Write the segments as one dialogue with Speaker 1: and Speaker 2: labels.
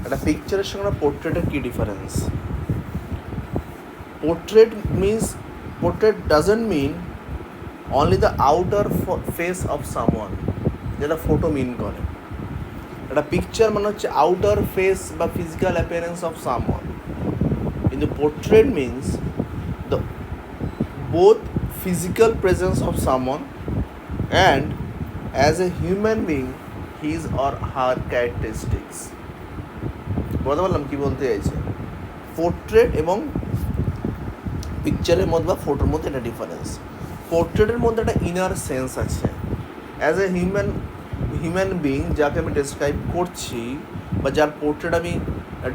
Speaker 1: একটা পিকচারের সঙ্গে একটা পোর্ট্রেটের কী difference? Portrait doesn't mean only the outer face of someone, যেটা ফটো মিন করে। একটা পিকচার মানে হচ্ছে আউটার ফেস বা ফিজিক্যাল অ্যাপিয়ারেন্স অফ সামওয়ান, কিন্তু portrait means the both physical presence of someone and as a human being his or her characteristics. বলতে পারলাম কী বলতে চাইছে? পোর্ট্রেট এবং পিকচারের মধ্যে বা ফটোর মধ্যে একটা ডিফারেন্স। পোর্ট্রেটের মধ্যে একটা ইনার সেন্স আছে। অ্যাজ এ হিউম্যান বিং যাকে আমি ডেসক্রাইব করছি বা যার পোর্ট্রেট আমি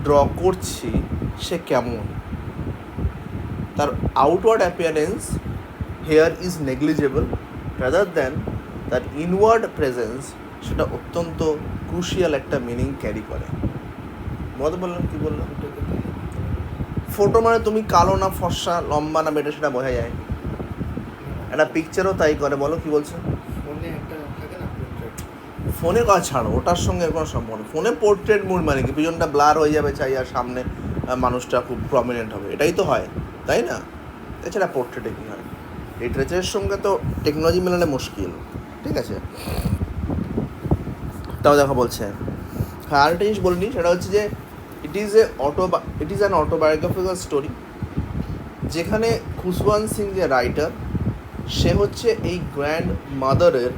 Speaker 1: ড্র করছি, সে কেমন, তার outward appearance hair is negligible rather than তার ইনওয়ার্ড প্রেজেন্স, সেটা অত্যন্ত ক্রুশিয়াল একটা মিনিং ক্যারি করে। বলতে বললাম কী বললাম? ফটো মানে তুমি কালো না ফর্সা, লম্বা না বেটে, সেটা বোঝা যায়। একটা পিকচারও তাই করে। বলো কী বলছো? ফোনে কথা ছাড়ো, ওটার সঙ্গে কোনো সম্পর্ক। ফোনে পোর্ট্রেট মুড মানে কি, পিছনটা ব্লার হয়ে যাবে চাই আর সামনে মানুষটা খুব প্রমিনেন্ট হবে, এটাই তো হয়, তাই না? এছাড়া পোর্ট্রেটে কী হয়? লিটারেচারের সঙ্গে তো টেকনোলজি মেলানো মুশকিল, ঠিক আছে? তাও দেখা বলছে। হ্যাঁ, আরেকটা জিনিস বলিনি, সেটা হচ্ছে যে it is an autobiographical story, যেখানে খুশবন্ত সিং যে রাইটার, সে হচ্ছে এই গ্র্যান্ড মাদারের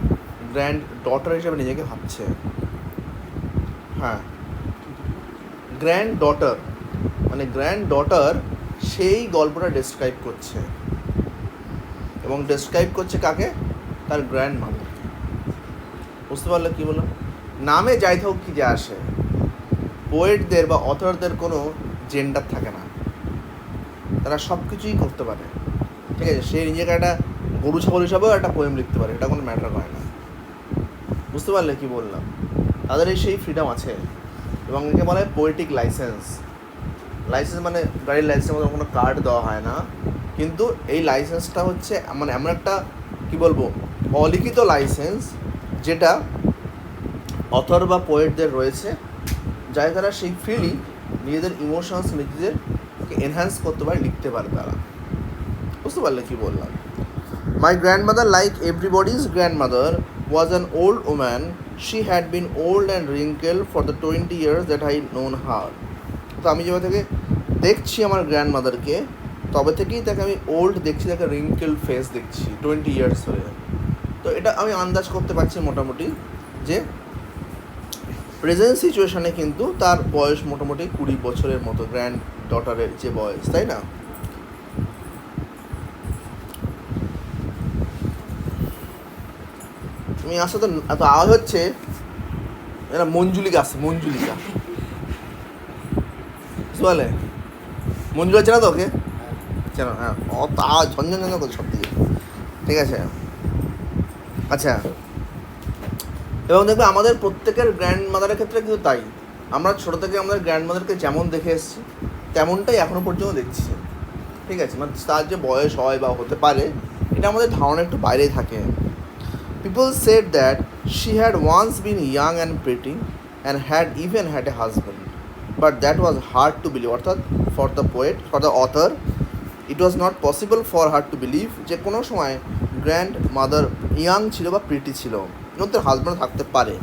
Speaker 1: গ্র্যান্ড ডটার হিসেবে নিজেকে ভাবছে। হ্যাঁ, গ্র্যান্ড ডটার মানে গ্র্যান্ড ডটার সেই গল্পটা ডেসক্রাইব করছে, এবং ডেসক্রাইব করছে কাকে? তার গ্র্যান্ড মাদারকে। বুঝতে পারলে কী বললাম? নামে যাই থাকুক কী যে আসে, পোয়েটদের বা অথরদের কোনো জেন্ডার থাকে না, তারা সব কিছুই করতে পারে, ঠিক আছে? সে নিজেকে একটা গরু ছাগল হিসাবেও একটা পোয়েম লিখতে পারে, এটা কোনো ম্যাটার করে না। বুঝতে পারলে কী বললাম? তাদের এই সেই ফ্রিডম আছে, এবং একে বলা হয় পোয়েটিক লাইসেন্স। লাইসেন্স মানে গাড়ির লাইসেন্সের মতো কোনো কার্ড দেওয়া হয় না, কিন্তু এই লাইসেন্সটা হচ্ছে মানে এমন একটা কী বলবো, অলিখিত লাইসেন্স, যেটা অথর বা পোয়েটদের রয়েছে, যাই তারা সেই ফ্রিলি নিজেদের ইমোশনস নিজেদেরকে এনহ্যান্স করতে পারে, লিখতে পারে তারা। বুঝতে পারলে কী বললাম? My grandmother, like everybody's grandmother, was an old woman. She had been old and wrinkled for the 20 years that I known her. তো আমি যেভাবে থেকে দেখছি আমার গ্র্যান্ডমাদারকে, তবে থেকেই তাকে আমি ওল্ড দেখছি, তাকে রিঙ্কেল ফেস দেখছি 20 ইয়ার্স ধরে। তো এটা আমি আন্দাজ করতে পারছি মোটামুটি যে প্রেজেন্ট সিচুয়েশানে কিন্তু তার বয়স মোটামুটি 20 বছরের মতো, গ্র্যান্ড ডটারের যে বয়স, তাই না? তুমি আসো তো, এত আওয়াজ হচ্ছে, এরা মঞ্জুলিকা আসছে, মঞ্জুলিকা বলে, মঞ্জুলা চেনা তো ওকে? চেনা? হ্যাঁ, অত আওয়াজ ঝঞ্ঝন ঝঞ্ঝন করছে সব দিকে, ঠিক আছে? আচ্ছা, এবং দেখবে আমাদের প্রত্যেকের গ্র্যান্ড মাদারের ক্ষেত্রে কিন্তু তাই। আমরা ছোটো থেকে আমাদের গ্র্যান্ড মাদারকে যেমন দেখে এসেছি, তেমনটাই এখনও পর্যন্ত দেখছি, ঠিক আছে? মানে তার যে বয়স হয় বা হতে পারে, এটা আমাদের ধারণা একটু বাইরেই থাকে। People said that she had once been young and pretty and had even had a husband, but that was hard to believe. অর্থাৎ for the poet, for the author, it was not possible for her to believe যে কোনো সময় grand mother young ছিল বা pretty ছিল, ওদের husband থাকতে পারে।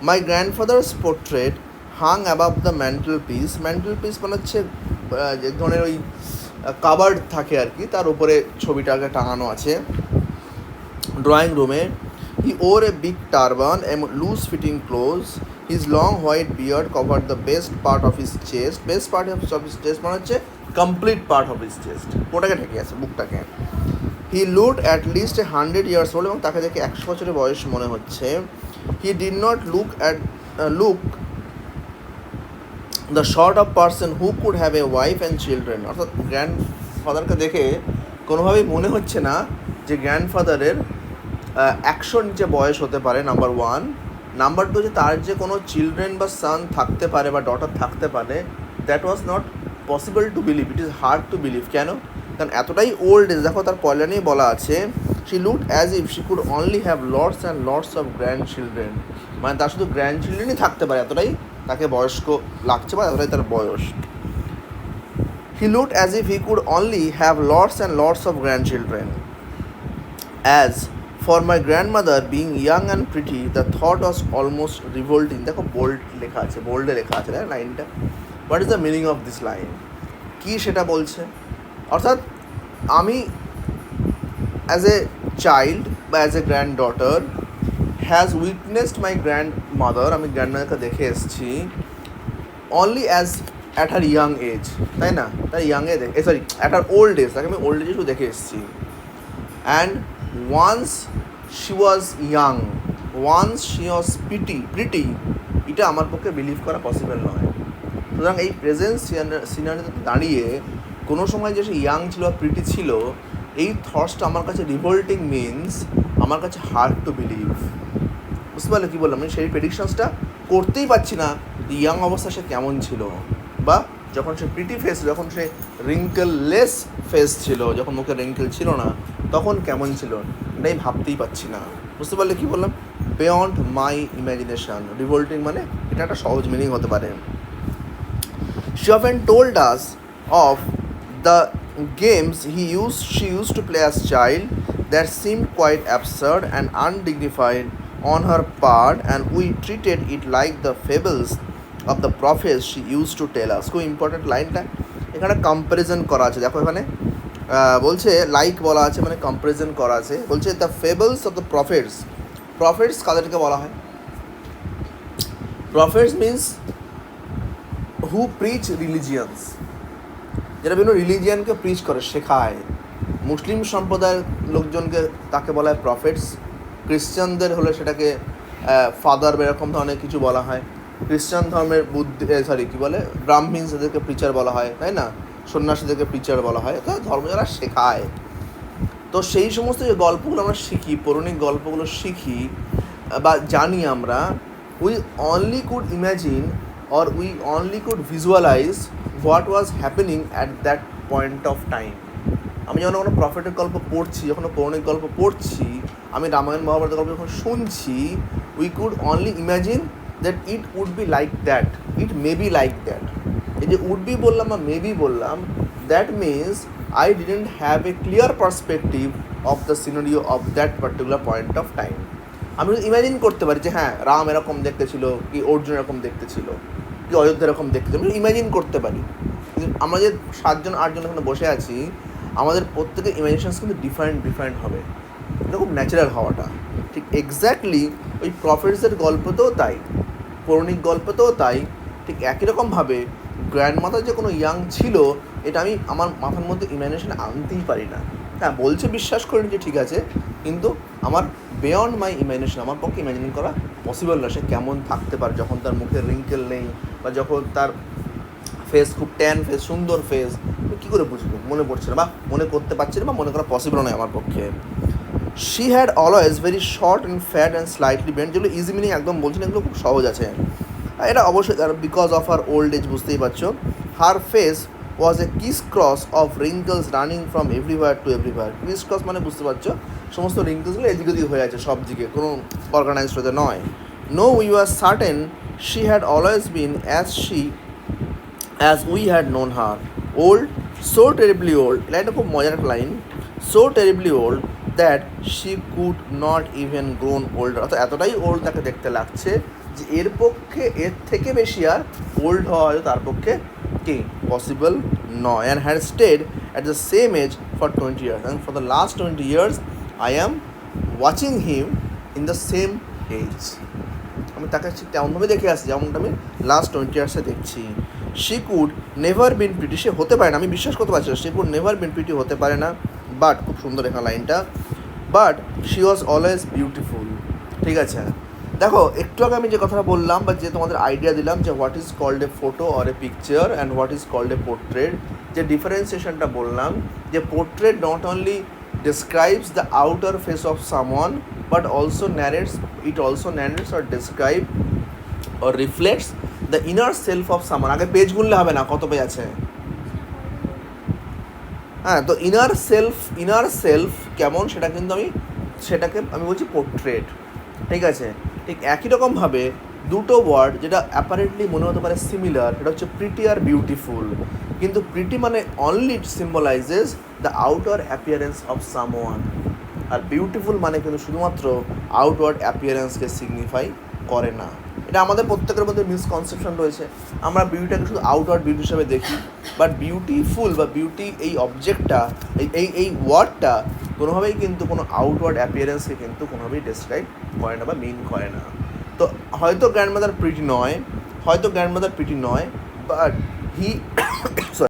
Speaker 1: My grandfather's portrait hung above the mantel piece. Mantel piece মানে হচ্ছে যে ধরনের ওই কাবার্ড থাকে আর কি, তার উপরে ছবিটাকে টাঙানো আছে ড্রয়িং রুমে। He wore a big turban and loose fitting clothes. His long white beard covered the best part of his chest. Best part of his chest মানে হচ্ছে complete part of his chest, ওটাকে ঢেকে আছে, বুকটাকে। He looked at least 100 years old, এবং তাকে দেখে 100 বছরের বয়স মনে হচ্ছে। He did not look the short of person who could have a wife and children. অর্থাৎ গ্র্যান্ডফাদারকে দেখে কোনোভাবেই মনে হচ্ছে না যে গ্র্যান্ডফাদারের 100 নিচে বয়স হতে পারে, নাম্বার ওয়ান। নাম্বার টু, যে তার যে কোনো চিলড্রেন বা সান থাকতে পারে বা ডটার থাকতে পারে, that was not possible to believe, it is hard to believe. কেন? কারণ এতটাই ওল্ড এজ। দেখো তার পয়লানেই বলা আছে, she looked as if she could only have lots and lots of grand children, মানে তার শুধু গ্র্যান্ড চিলড্রেনই থাকতে পারে, এতটাই তাকে বয়স্ক লাগছে বা এতটাই তার বয়স। He looked as if he could only have lots and lots of grandchildren. As for my grandmother being young and pretty the thought was almost revolting. দেখো বোল্ড লেখা আছে, বোল্ডে লেখা আছে না লাইনটা। What is the meaning of this line? কী সেটা বলছে? অর্থাৎ আমি অ্যাজ এ চাইল্ড বা as a granddaughter has witnessed my grandmother, আমি গ্র্যান্ডমাদারকে দেখে এসেছি only as at her young age, তাই না? তার ইয়াংয়ে দেখে, sorry at her old age, তাকে আমি ওল্ড এজে শুধু দেখে এসেছি। And once she was young, once she was pretty, এটা আমার পক্ষে বিলিভ করা পসিবল নয়। সুতরাং এই প্রেজেন্ট সিনারিতে দাঁড়িয়ে কোনো সময় যে সে ইয়াং ছিল বা প্রিটি ছিল, এই থটসটা আমার কাছে রিভোল্টিং মিনস আমার কাছে হার্ড টু বিলিভ। বুঝতে পারলে কী বললাম? আমি সেই প্রেডিকশনসটা করতেই পারছি না ইয়াং অবস্থা সে কেমন ছিল, বা যখন সে প্রিটি ফেস, যখন সে রিঙ্কেললেস ফেস ছিল, যখন মুখে রিঙ্কেল ছিল না, তখন কেমন ছিল এটাই ভাবতেই পারছি না। বুঝতে পারলে কী বললাম? বিয়ন্ড মাই ইম্যাজিনেশন। রিভোল্টিং মানে এটা একটা সহজ মিনিং হতে পারে। She often told us of the games she used to play as child that seemed quite absurd and undignified on her part, and we treated it like the fables of the prophets she used to tell us. খুব important লাইনটা এখানে comparison করা আছে। দেখো এখানে বলছে like বলা আছে মানে কম্প্যারিজন করা আছে। বলছে the fables of the prophets. Prophets কাদেরকে বলা হয়? প্রফেটস মিনস হু প্রিচ রিলিজিয়ান্স, যারা বিভিন্ন রিলিজিয়ানকে প্রিচ করে, শেখায়। মুসলিম সম্প্রদায়ের লোকজনকে তাকে বলা হয় প্রফেটস। ক্রিশ্চানদের হলে সেটাকে ফাদার বা এরকম ধরনের কিছু বলা হয়। খ্রিশ্চান ধর্মের ব্রাহ্মিনস, এদেরকে প্রিচার বলা হয়, তাই না? সন্ন্যাসীদেরকে প্রিচার বলা হয়। অর্থাৎ ধর্ম যারা শেখায়। তো সেই সমস্ত যে গল্পগুলো আমরা শিখি, পৌরাণিক গল্পগুলো শিখি বা জানি আমরা, we only could imagine or we only could visualize what was happening at that point of time. আমি যখন কোনো প্রফেটের গল্প পড়ছি, যখন পৌরাণিক গল্প পড়ছি, আমি রামায়ণ মহাভারতের গল্প যখন শুনছি, we could only imagine that it would be like that, it may be like that. এই যে would be বললাম বা maybe বললাম, that means I didn't have a clear perspective of the scenario of that particular point of time. আমি imagine করতে পারি যে হ্যাঁ রাম এরকম দেখতে ছিল, কি অর্জুন এরকম দেখতে ছিল, কি অযোধ্যা এরকম দেখতে ছিল, আমি ইমাজিন করতে পারি। কিন্তু আমরা যে 7-8 এখানে বসে আছি, আমাদের প্রত্যেকের ইমাজিনেশনস কিন্তু ডিফারেন্ট হবে। এটা খুব ন্যাচারাল হওয়াটা। ঠিক এক্স্যাক্টলি ওই প্রফেটসের গল্পতেও তাই, পৌরাণিক গল্পতেও তাই। ঠিক একই রকমভাবে গ্র্যান্ডমাদার যে কোনো ইয়াং ছিল, এটা আমি আমার মাথার মধ্যে ইমাজিনেশন আনতেই পারি না। হ্যাঁ বলছে, বিশ্বাস করিনি যে ঠিক আছে, কিন্তু আমার বিয়ন্ড মাই ইমাজিনেশন, আমার পক্ষে ইমাজিন করা পসিবল না সে কেমন থাকতে পারে যখন তার মুখে রিঙ্কেল নেই, বা যখন তার ফেস খুব ট্যান ফেস, সুন্দর ফেস। কী করে বুঝবো? মনে পড়ছে না বা মনে করতে পারছি না বা মনে করা পসিবল নয় আমার পক্ষে। She had always very short and fat and slightly bent, যেগুলো ইজি মিনিং একদম বলছি না, এগুলো খুব সহজ আছে। এটা অবশ্যই because of her old age, বুঝতেই পারছো। Her face was a criss cross of wrinkles running from everywhere to everywhere. Criss cross মানে বুঝতে পারছো, সমস্ত রিঙ্কলসগুলো এদিক ওদিক হয়ে আছে সব দিকে, কোনো অর্গানাইজড হতে নয়। No we were certain she had always been as we had known her, old, so terribly old, লাইনটা খুব মজার একটা line, so terribly old that she could not even grown older, অর্থাৎ এতটাই ওল্ড তাকে দেখতে লাগছে যে এর পক্ষে এর থেকে বেশি আর ওল্ড হওয়া হয়তো তার পক্ষে কি পসিবল নয়। And had stayed at the same age for 20 years, and for the last 20 years I am watching him in the same age. আমি তাকে ঠিক তেমনভাবে দেখে আসছি যেমনটা আমি লাস্ট 20 yearsে দেখছি। She could never been pretty, সে হতে পারে না, আমি বিশ্বাস করতে পারছি না, she could never been pretty, হতে পারে না। বাট, খুব সুন্দর এখানে লাইনটা, but she was always beautiful. ঠিক আছে, দেখো একটু আগে আমি যে কথাটা বললাম বা যে তোমাদের আইডিয়া দিলাম যে what is called a photo or a picture and what is called a portrait, যে ডিফারেন্সিয়েশনটা বললাম, যে portrait not only describes the outer face of someone but also narrates or describe or reflects the inner self of someone. আগে page গুনলে হবে না, কত page আছে? হ্যাঁ, তো ইনার সেলফ কেমন সেটাকে আমি বলছি পোর্ট্রেট। ঠিক আছে, ঠিক একই রকমভাবে দুটো ওয়ার্ড যেটা অ্যাপারেন্টলি মনে হতে পারে সিমিলার, এটা হচ্ছে প্রিটি আর বিউটিফুল। কিন্তু প্রিটি মানে only it symbolises the outward appearance of someone, আর বিউটিফুল মানে কিন্তু শুধুমাত্র আউটওয়ার্ড অ্যাপিয়ারেন্সকে সিগনিফাই করে না। এটা আমাদের প্রত্যেকের মধ্যে মিসকনসেপশন রয়েছে, আমরা বিউটিটাকে শুধু আউটওয়ার্ড বিউটি হিসাবে দেখি, বাট বিউটিফুল বা বিউটি এই অবজেক্টটা, এই ওয়ার্ডটা কোনোভাবেই কিন্তু কোনো আউটওয়ার্ড অ্যাপিয়ারেন্সকে কিন্তু কোনোভাবেই ডেসক্রাইব করে না বা মিন করে না। তো হয়তো গ্র্যান্ডমাদার প্রিটি নয়, বাট হি